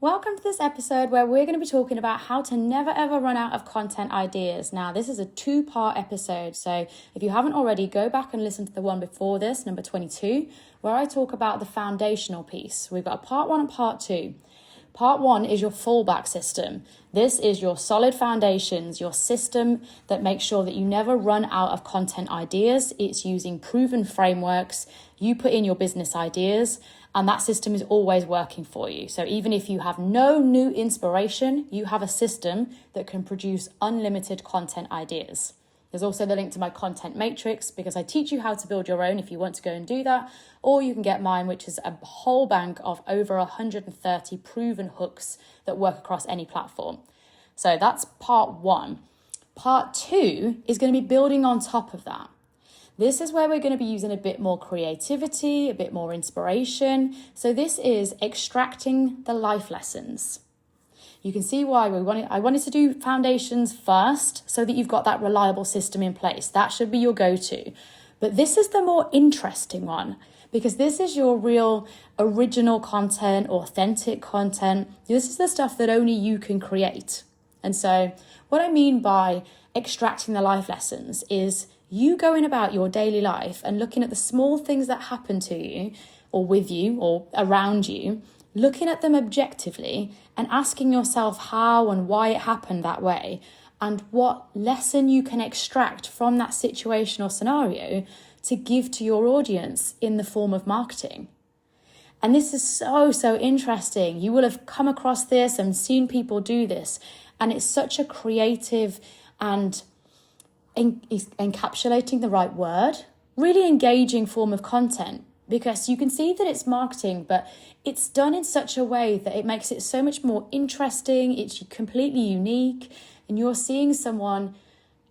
Welcome to this episode where we're going to be talking about how to never ever run out of content ideas. Now, this is a two-part episode, so if you haven't already, go back and listen to the one before this, number 22, where I talk about the foundational piece. We've got a part one and part two. Part one is your fallback system. This is your solid foundations, your system that makes sure that you never run out of content ideas. It's using proven frameworks. You put in your business ideas, and that system is always working for you. So even if you have no new inspiration, you have a system that can produce unlimited content ideas. There's also the link to my content matrix because I teach you how to build your own if you want to go and do that, or you can get mine, which is a whole bank of over 130 proven hooks that work across any platform. So that's part one. Part two is going to be building on top of that. This is where we're going to be using a bit more creativity, a bit more inspiration. So this is extracting the life lessons. You can see why I wanted to do foundations first so that you've got that reliable system in place. That should be your go-to. But this is the more interesting one because this is your real original content, authentic content. This is the stuff that only you can create. And so what I mean by extracting the life lessons is you going about your daily life and looking at the small things that happen to you or with you or around you, looking at them objectively and asking yourself how and why it happened that way and what lesson you can extract from that situation or scenario to give to your audience in the form of marketing. And this is so interesting. You will have come across this and seen people do this. And it's such a creative and encapsulating the right word, really engaging form of content because you can see that it's marketing, but it's done in such a way that it makes it so much more interesting. It's completely unique and you're seeing someone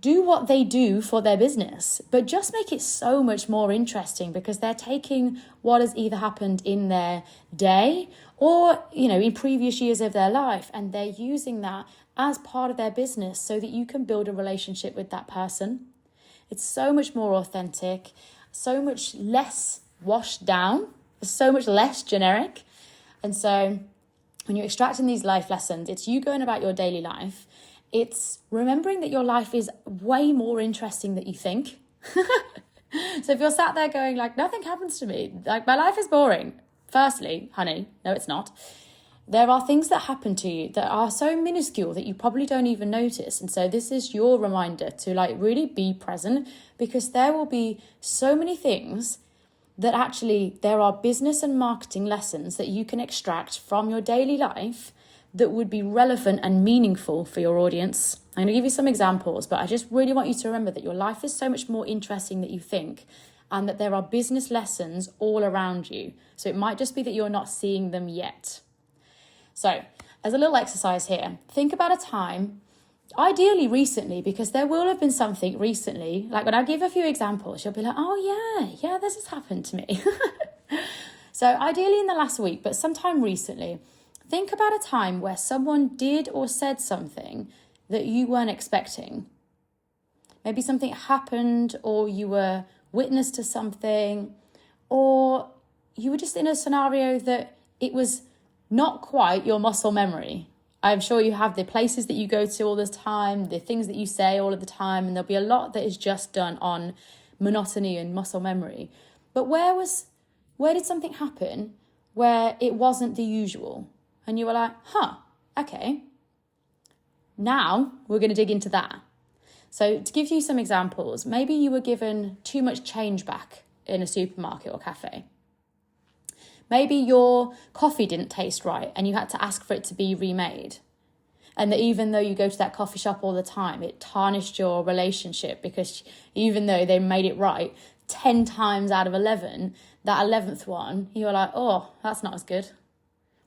do what they do for their business, but just make it so much more interesting because they're taking what has either happened in their day or, in previous years of their life, and they're using that as part of their business so that you can build a relationship with that person. It's so much more authentic, so much less washed down, so much less generic. And so when you're extracting these life lessons, it's you going about your daily life. It's remembering that your life is way more interesting than you think. So if you're sat there going like, nothing happens to me, like my life is boring. Firstly, honey, no, it's not. There are things that happen to you that are so minuscule that you probably don't even notice. And so this is your reminder to really be present because there will be so many things that actually there are business and marketing lessons that you can extract from your daily life that would be relevant and meaningful for your audience. I'm going to give you some examples, but I just really want you to remember that your life is so much more interesting than you think and that there are business lessons all around you. So it might just be that you're not seeing them yet. So as a little exercise here, think about a time, ideally recently, because there will have been something recently. Like when I give a few examples, you'll be like, oh yeah, this has happened to me. So ideally in the last week, but sometime recently, think about a time where someone did or said something that you weren't expecting. Maybe something happened or you were witness to something, or you were just in a scenario that it was not quite your muscle memory. I'm sure you have the places that you go to all the time, the things that you say all of the time, and there'll be a lot that is just done on monotony and muscle memory. But where did something happen where it wasn't the usual? And you were like, okay. Now we're going to dig into that. So to give you some examples, maybe you were given too much change back in a supermarket or cafe. Maybe your coffee didn't taste right and you had to ask for it to be remade. And that even though you go to that coffee shop all the time, it tarnished your relationship because even though they made it right 10 times out of 11, that 11th one, you were like, oh, that's not as good.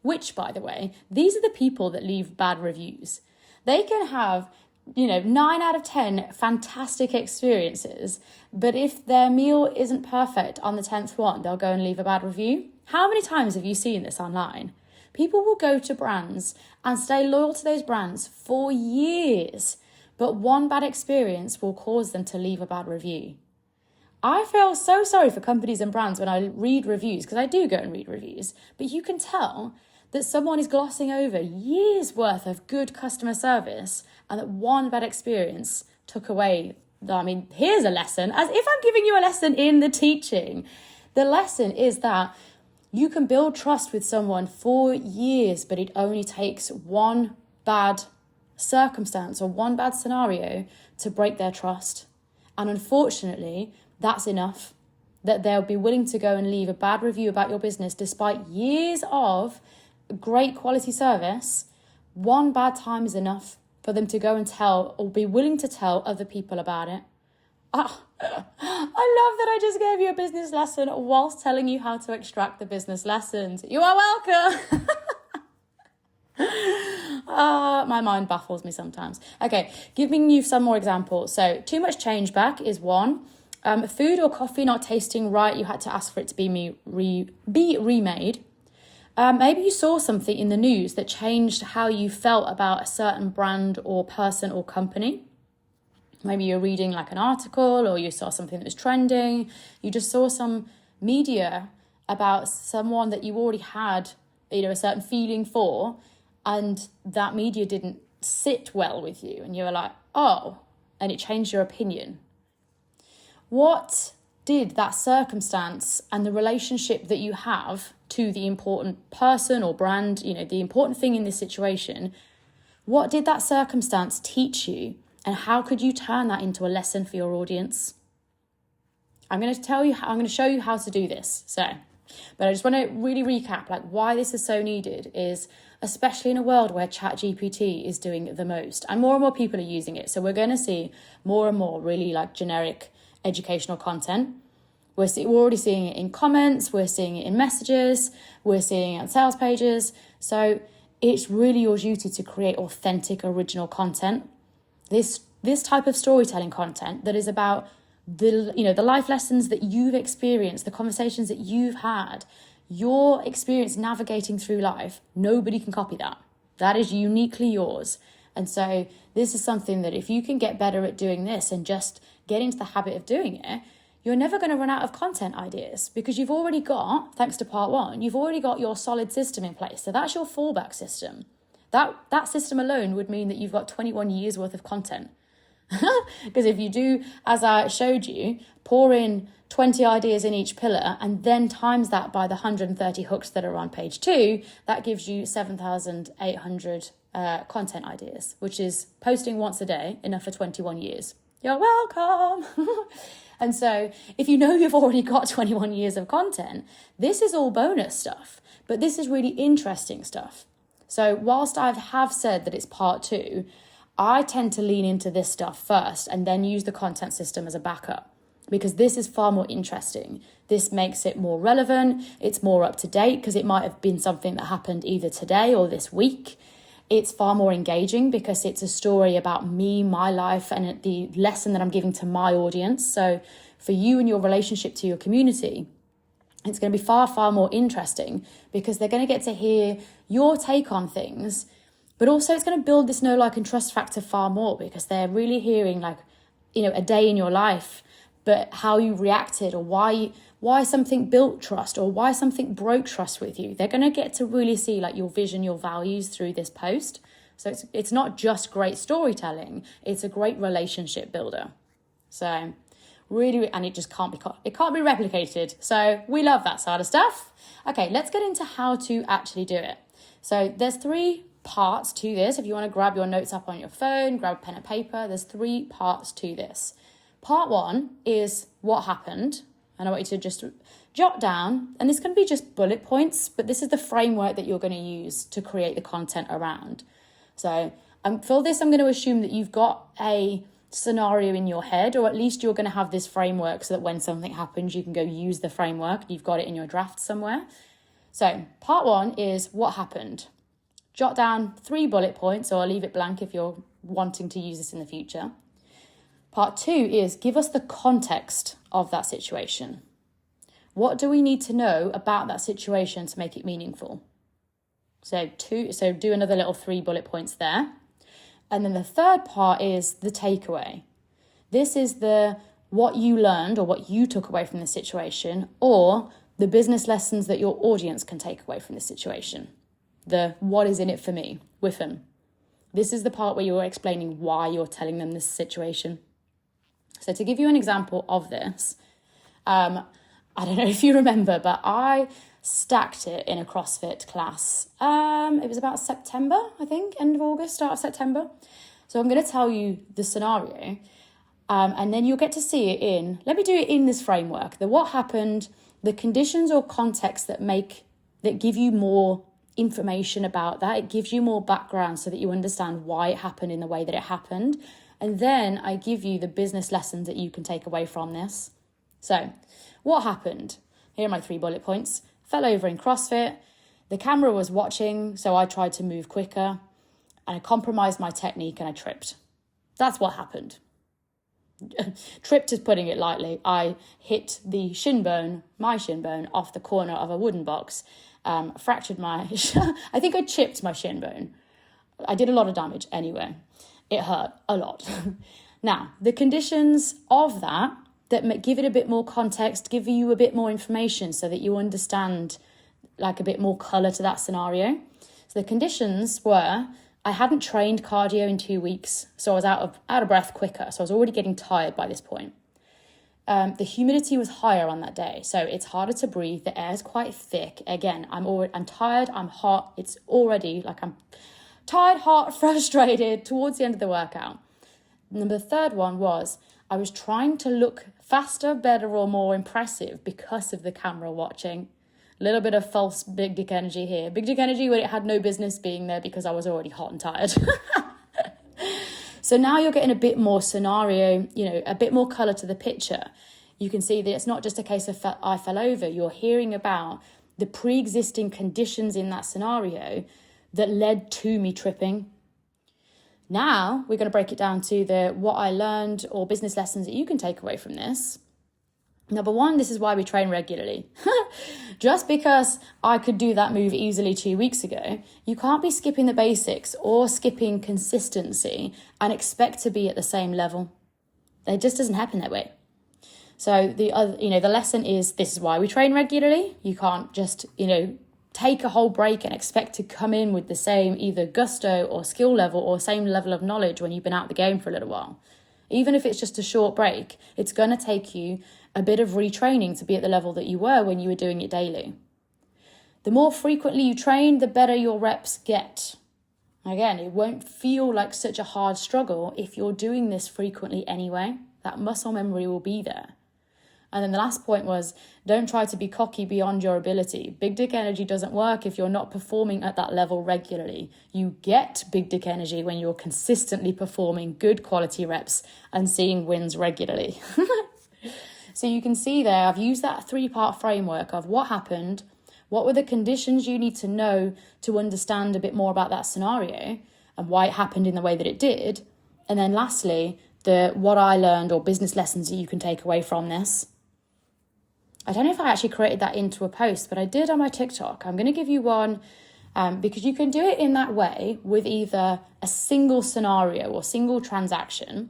Which, by the way, these are the people that leave bad reviews. They can have 9 out of 10 fantastic experiences, but if their meal isn't perfect on the 10th one, they'll go and leave a bad review. How many times have you seen this online? People will go to brands and stay loyal to those brands for years, but one bad experience will cause them to leave a bad review. I feel so sorry for companies and brands when I read reviews, because I do go and read reviews, but you can tell that someone is glossing over years worth of good customer service and that one bad experience took away. I mean, here's a lesson, as if I'm giving you a lesson in the teaching. The lesson is that you can build trust with someone for years, but it only takes one bad circumstance or one bad scenario to break their trust. And unfortunately, that's enough, that they'll be willing to go and leave a bad review about your business despite years of great quality service. One bad time is enough for them to go and tell or be willing to tell other people about it. I love that I just gave you a business lesson whilst telling you how to extract the business lessons. You are welcome. My mind baffles me sometimes. Okay, giving you some more examples. So too much change back is one. Food or coffee not tasting right, you had to ask for it to be remade. Maybe you saw something in the news that changed how you felt about a certain brand or person or company. Maybe you're reading like an article, or you saw something that was trending. You just saw some media about someone that you already had, a certain feeling for, and that media didn't sit well with you. And you were like, oh, and it changed your opinion. What did that circumstance and the relationship that you have to the important person or brand, the important thing in this situation, what did that circumstance teach you? And how could you turn that into a lesson for your audience? I'm going to show you how to do this. But I just want to really recap, why this is so needed is, especially in a world where ChatGPT is doing the most and more people are using it. So we're going to see more and more really generic educational content. We're already seeing it in comments. We're seeing it in messages. We're seeing it on sales pages. So it's really your duty to create authentic, original content. This type of storytelling content that is about the life lessons that you've experienced, the conversations that you've had, your experience navigating through life. Nobody can copy that. That is uniquely yours. And so this is something that if you can get better at doing this and just get into the habit of doing it, you're never going to run out of content ideas, because you've already got, thanks to part one, you've already got your solid system in place. So that's your fallback system. That system alone would mean that you've got 21 years worth of content. Because if you do, as I showed you, pour in 20 ideas in each pillar and then times that by the 130 hooks that are on page 2, that gives you 7,800 content ideas, which is posting once a day, enough for 21 years. You're welcome. And so if you've already got 21 years of content, this is all bonus stuff, but this is really interesting stuff. So whilst I have said that it's part 2, I tend to lean into this stuff first and then use the content system as a backup, because this is far more interesting. This makes it more relevant. It's more up to date because it might have been something that happened either today or this week. It's far more engaging because it's a story about me, my life, and the lesson that I'm giving to my audience. So for you and your relationship to your community, it's going to be far, far more interesting because they're going to get to hear your take on things, but also it's going to build this know, like, and trust factor far more because they're really hearing a day in your life, but how you reacted or why something built trust or why something broke trust with you. They're going to get to really see your vision, your values through this post. So it's not just great storytelling, it's a great relationship builder. So really, and it just can't be replicated. So we love that side of stuff. Okay, let's get into how to actually do it. So there's 3 parts to this. If you want to grab your notes up on your phone, grab a pen and paper, there's 3 parts to this. Part 1 is what happened. And I want you to just jot down, and this can be just bullet points, but this is the framework that you're going to use to create the content around. So for this, I'm going to assume that you've got a scenario in your head, or at least you're going to have this framework so that when something happens, you can go use the framework. You've got it in your draft somewhere. So part 1 is what happened. Jot down 3 bullet points, or I'll leave it blank if you're wanting to use this in the future. Part 2 is give us the context of that situation. What do we need to know about that situation to make it meaningful? So do another little 3 bullet points there. And then the third part is the takeaway. This is what you learned or what you took away from the situation, or the business lessons that your audience can take away from the situation. the what is in it for me with them. This is the part where you're explaining why you're telling them this situation. So to give you an example of this, I don't know if you remember, but I stacked it in a CrossFit class. It was about September, I think, end of August, start of September. So I'm going to tell you the scenario, and then you'll get to see it let me do it in this framework, the what happened, the conditions or context that give you more information about that. It gives you more background so that you understand why it happened in the way that it happened. And then I give you the business lessons that you can take away from this. So what happened? Here are my 3 bullet points. Fell over in CrossFit. The camera was watching, so I tried to move quicker, and I compromised my technique and I tripped. That's what happened. Tripped is putting it lightly. I hit my shin bone off the corner of a wooden box, fractured my, I think I chipped my shin bone. I did a lot of damage anyway. It hurt a lot. Now, the conditions of that give it a bit more context, give you a bit more information so that you understand like a bit more colour to that scenario. So the conditions were, I hadn't trained cardio in 2 weeks, so I was out of breath quicker. So I was already getting tired by this point. The humidity was higher on that day, so it's harder to breathe. The air is quite thick. Again, I'm tired, I'm hot. It's already like I'm tired, hot, frustrated towards the end of the workout. And the third one was I was trying to look faster, better, or more impressive because of the camera watching. A little bit of false big dick energy here. Big dick energy when it had no business being there because I was already hot and tired. So now you're getting a bit more scenario, a bit more colour to the picture. You can see that it's not just a case of I fell over. You're hearing about the pre-existing conditions in that scenario that led to me tripping. Now we're going to break it down to what I learned or business lessons that you can take away from this. Number 1, this is why we train regularly. Just because I could do that move easily 2 weeks ago, you can't be skipping the basics or skipping consistency and expect to be at the same level. It just doesn't happen that way. So the lesson is this is why we train regularly. You can't just, take a whole break and expect to come in with the same either gusto or skill level or same level of knowledge when you've been out the game for a little while. Even if it's just a short break, it's going to take you a bit of retraining to be at the level that you were when you were doing it daily. The more frequently you train, the better your reps get. Again, it won't feel like such a hard struggle if you're doing this frequently anyway. That muscle memory will be there. And then the last point was, don't try to be cocky beyond your ability. Big dick energy doesn't work if you're not performing at that level regularly. You get big dick energy when you're consistently performing good quality reps and seeing wins regularly. So you can see there, I've used that 3-part framework of what happened, what were the conditions you need to know to understand a bit more about that scenario and why it happened in the way that it did. And then lastly, what I learned or business lessons that you can take away from this. I don't know if I actually created that into a post, but I did on my TikTok. I'm going to give you one because you can do it in that way with either a single scenario or single transaction,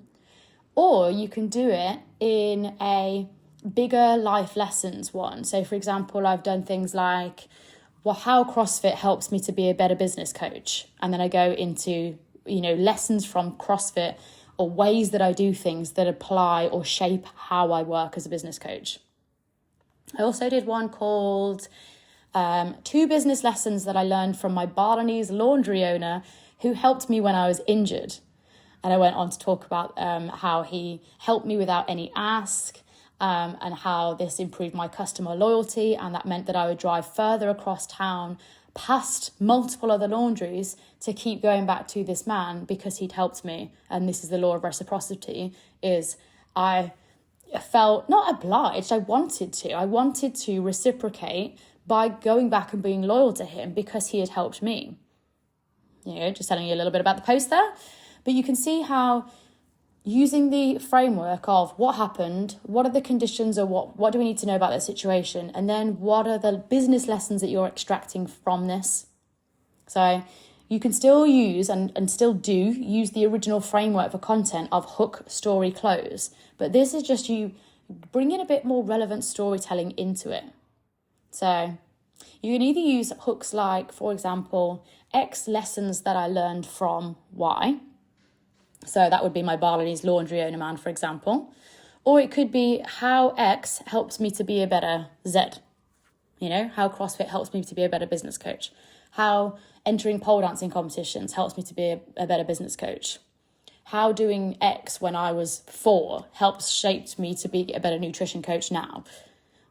or you can do it in a bigger life lessons one. So for example, I've done things like how CrossFit helps me to be a better business coach. And then I go into, lessons from CrossFit or ways that I do things that apply or shape how I work as a business coach. I also did one called 2 business lessons that I learned from my Balinese laundry owner who helped me when I was injured. And I went on to talk about how he helped me without any ask and how this improved my customer loyalty. And that meant that I would drive further across town past multiple other laundries to keep going back to this man because he'd helped me. And this is the law of reciprocity, is I felt not obliged, I wanted to reciprocate by going back and being loyal to him because he had helped me. Just telling you a little bit about the post there. But you can see how using the framework of what happened, what are the conditions, or what do we need to know about that situation, and then what are the business lessons that you're extracting from this. So you can still use and still do use the original framework for content of hook, story, close. But this is just you bringing a bit more relevant storytelling into it. So You can either use hooks like, for example, X lessons that I learned from Y. So that would be my Balinese laundry owner man, for example. Or it could be how X helps me to be a better Z. You know, how CrossFit helps me to be a better business coach. How entering pole dancing competitions helps me to be a better business coach. How doing X when I was 4 helps shaped me to be a better nutrition coach now.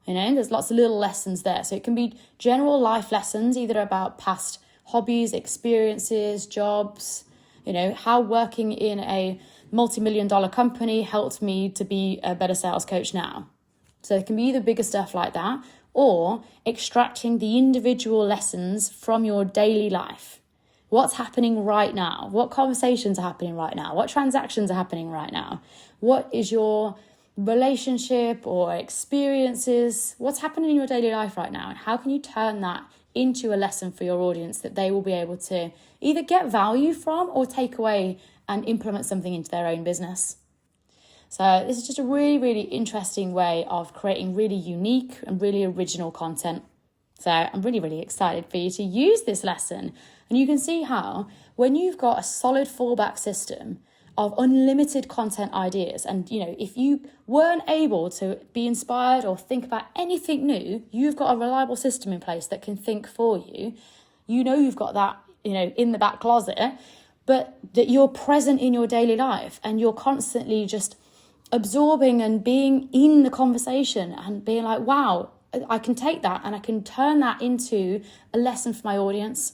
You know, there's lots of little lessons there. So it can be general life lessons, either about past hobbies, experiences, jobs, you know, how working in a multi-million-dollar company helped me to be a better sales coach now. So it can be either bigger stuff like that, or extracting the individual lessons from your daily life. What's happening right now? What conversations are happening right now? What transactions are happening right now? What is your relationship or experiences? What's happening in your daily life right now? And how can you turn that into a lesson for your audience that they will be able to either get value from or take away and implement something into their own business? So this is just a really, really interesting way of creating really unique and really original content. So I'm really, really excited for you to use this lesson. And you can see how when you've got a solid fallback system of unlimited content ideas, and you know, if you weren't able to be inspired or think about anything new, you've got a reliable system in place that can think for you. You know, you've got that, you know, in the back closet, but that you're present in your daily life and you're constantly just absorbing and being in the conversation and being like, wow, I can take that and I can turn that into a lesson for my audience.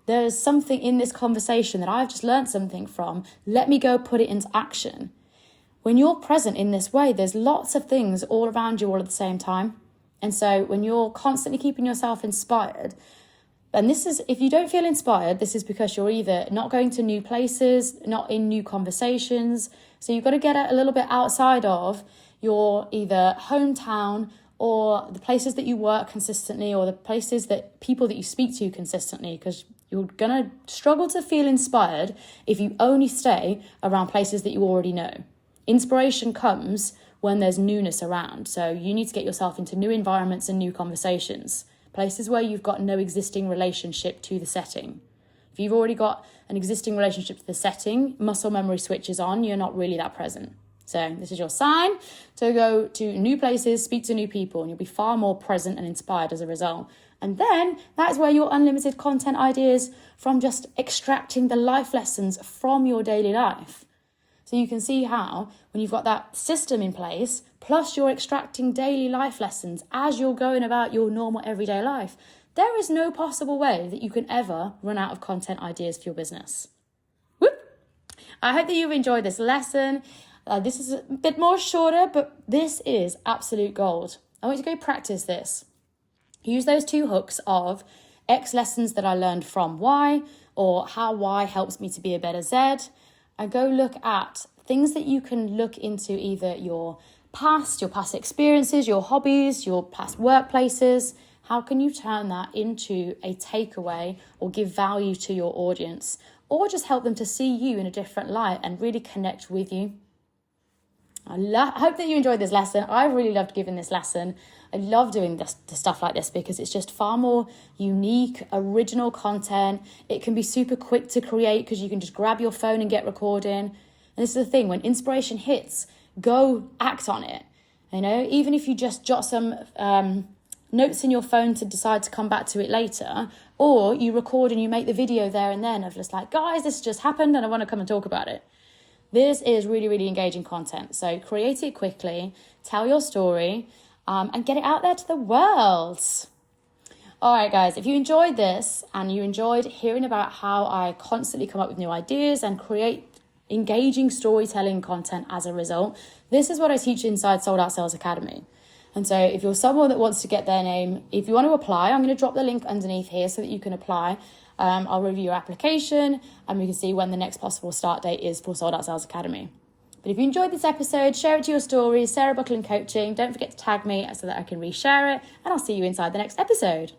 There's something in this conversation that I've just learned something from. Let me go put it into action. When you're present in this way, there's lots of things all around you all at the same time. And so when you're constantly keeping yourself inspired, and this is, if you don't feel inspired, this is because you're either not going to new places, not in new conversations. So you've got to get a little bit outside of your either hometown or the places that you work consistently or the places that people that you speak to consistently, because you're going to struggle to feel inspired if you only stay around places that you already know. Inspiration comes when there's newness around. So you need to get yourself into new environments and new conversations. Places where you've got no existing relationship to the setting. If you've already got an existing relationship to the setting, muscle memory switches on, you're not really that present. So this is your sign to go to new places, speak to new people, and you'll be far more present and inspired as a result. And then that is where your unlimited content ideas from just extracting the life lessons from your daily life. So you can see how when you've got that system in place, plus you're extracting daily life lessons as you're going about your normal everyday life, there is no possible way that you can ever run out of content ideas for your business. Whoop! I hope that you've enjoyed this lesson. This is a bit more shorter, but this is absolute gold. I want you to go practice this. Use those 2 hooks of X lessons that I learned from Y, or how Y helps me to be a better Z. And go look at things that you can look into, either your past experiences, your hobbies, your past workplaces. How can you turn that into a takeaway or give value to your audience, or just help them to see you in a different light and really connect with you? I hope that you enjoyed this lesson. I really loved giving this lesson. I love doing this stuff like this because it's just far more unique, original content. It can be super quick to create because you can just grab your phone and get recording. And this is the thing, when inspiration hits, go act on it. You know, even if you just jot some notes in your phone to decide to come back to it later, or you record and you make the video there and then of just like, guys, this just happened and I want to come and talk about it. This is really, really engaging content. So create it quickly, tell your story, and get it out there to the world. All right, guys, if you enjoyed this and you enjoyed hearing about how I constantly come up with new ideas and create engaging storytelling content as a result, this is what I teach inside Sold Out Sales Academy. And so if you're someone that wants to get their name, if you want to apply, I'm going to drop the link underneath here so that you can apply. I'll review your application and we can see when the next possible start date is for Sold Out Sales Academy. But if you enjoyed this episode, share it to your stories, Sarah Buckland Coaching. Don't forget to tag me so that I can reshare it, and I'll see you inside the next episode.